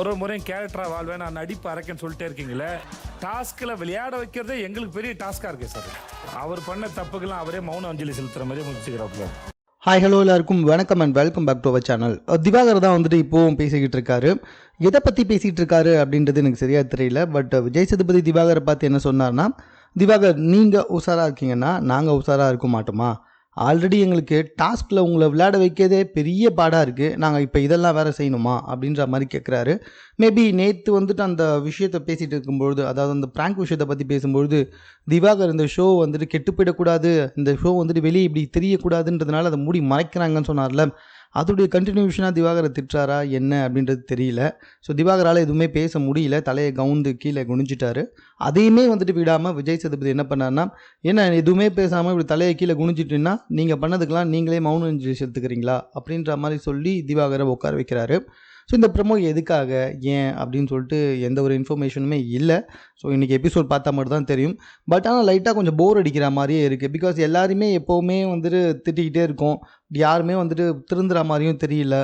ஒரு முறையும் கேரக்டரா வாழ்வேன் நான் நடிப்பு அரைக்கன்னு சொல்லிட்டே இருக்கீங்களே, டாஸ்கில் விளையாட வைக்கிறதே எங்களுக்கு பெரிய டாஸ்காக இருக்கு சார். அவர் பண்ண தப்புக்கெல்லாம் அவரே மௌன அஞ்சலி செலுத்துற மாதிரி முடிச்சுக்கிறாப்புல. ஹாய் ஹலோ எல்லாருக்கும் வணக்கம் and welcome back to our channel. Divakar தான் வந்துட்டு இப்போவும் பேசிக்கிட்டு இருக்காரு. எதை பற்றி பேசிகிட்டு இருக்காரு அப்படின்றது எனக்கு சரியாக தெரியல. பட் விஜய் சேதுபதி திவாகரை பார்த்து என்ன சொன்னார்னா, திவாகர் நீங்கள் உஷாராக இருக்கீங்கன்னா நாங்கள் உஷாராக இருக்க மாட்டோமா? ஆல்ரெடி எங்களுக்கு டாஸ்கில் உங்களை விளையாட வைக்கிறதே பெரிய பாடாக இருக்குது, நாங்கள் இப்போ இதெல்லாம் வேறு செய்யணுமா அப்படின்ற மாதிரி கேட்குறாரு. மேபி நேற்று வந்துட்டு அந்த விஷயத்தை பேசிகிட்டு இருக்கும்பொழுது, அதாவது அந்த ப்ராங்க் விஷயத்தை பற்றி பேசும்பொழுது, திவாகர் இந்த ஷோ வந்துட்டு கெட்டு போயிடக்கூடாது, இந்த ஷோ வந்துட்டு வெளியே இப்படி தெரியக்கூடாதுன்றதுனால அதை மூடி மறைக்கிறாங்கன்னு சொன்னார்ல, அதோடைய கண்டினியூஷனாக திவாகரை திட்டுறாரா என்ன அப்படின்றது தெரியல. ஸோ திவாகரால் எதுவுமே பேச முடியல, தலையை கவுந்து கீழே குனிஞ்சிட்டாரு. அதையுமே வந்துட்டு விடாமல் விஜய் சேதுபதி என்ன பண்ணார்னா, என்ன எதுவுமே பேசாமல் இப்படி தலையை கீழே குனிஞ்சிட்டுன்னா நீங்கள் பண்ணதுக்கெல்லாம் நீங்களே மௌன அஞ்சலி செலுத்துக்கிறீங்களா அப்படின்ற மாதிரி சொல்லி திவாகரை உட்கார வைக்கிறாரு. ஸோ இந்த ப்ரமோ எதுக்காக, ஏன் அப்படின்னு சொல்லிட்டு எந்த ஒரு இன்ஃபர்மேஷனுமே இல்லை. ஸோ இன்றைக்கி எபிசோட் பார்த்தா மட்டும் தான் தெரியும். பட் ஆனால் லைட்டாக கொஞ்சம் போர் அடிக்கிற மாதிரியே இருக்குது. பிகாஸ் எல்லாருமே எப்போவுமே வந்துட்டு திட்டிக்கிட்டே இருக்கோம், யாருமே வந்துட்டு திருந்துற மாதிரியும் தெரியல.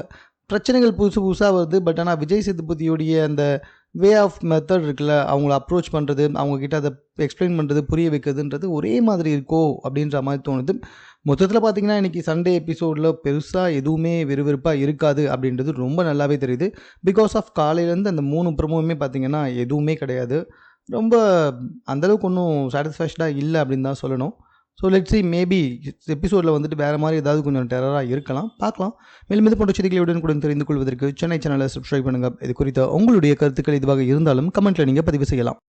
பிரச்சனைகள் புதுசு புதுசாக வருது. பட் ஆனால் விஜய் சேதுபதியோடைய அந்த வே ஆஃப் மெத்தட் இருக்குல்ல, அவங்கள அப்ரோச் பண்ணுறது, அவங்கக்கிட்ட அதை எக்ஸ்பிளைன் பண்ணுறது, புரிய வைக்கிறதுன்றது ஒரே மாதிரி இருக்கோ அப்படின்ற மாதிரி தோணுது. மொத்தத்தில் பார்த்திங்கன்னா இன்றைக்கி சண்டே எபிசோடில் பெருசாக எதுவுமே விறுவிறுப்பாக இருக்காது அப்படின்றது ரொம்ப நல்லாவே தெரியுது. பிகாஸ் ஆஃப் காலையிலேருந்து அந்த 3 ப்ரோமோவுமே பார்த்திங்கன்னா எதுவுமே கிடையாது. ரொம்ப அந்தளவுக்கு ஒன்றும் சாட்டிஸ்ஃபேக்ஷனாக இல்லை அப்படின்னு தான் சொல்லணும். ஸோ லெட்ஸ் சி, மேபி எபிசோடில் வந்துட்டு வேறு மாதிரி ஏதாவது கொஞ்சம் டெரராக இருக்கலாம், பார்க்கலாம். மேலும் இது போன்ற செய்திகளை உடனுக்குடன் தெரிந்து கொள்வதற்கு சென்னை சேனலை சப்ஸ்கிரைப் பண்ணுங்கள். இது குறித்த உங்களுடைய கருத்துக்கள் இதுவாக இருந்தாலும் கமெண்ட்டில் நீங்கள் பதிவு செய்யலாம்.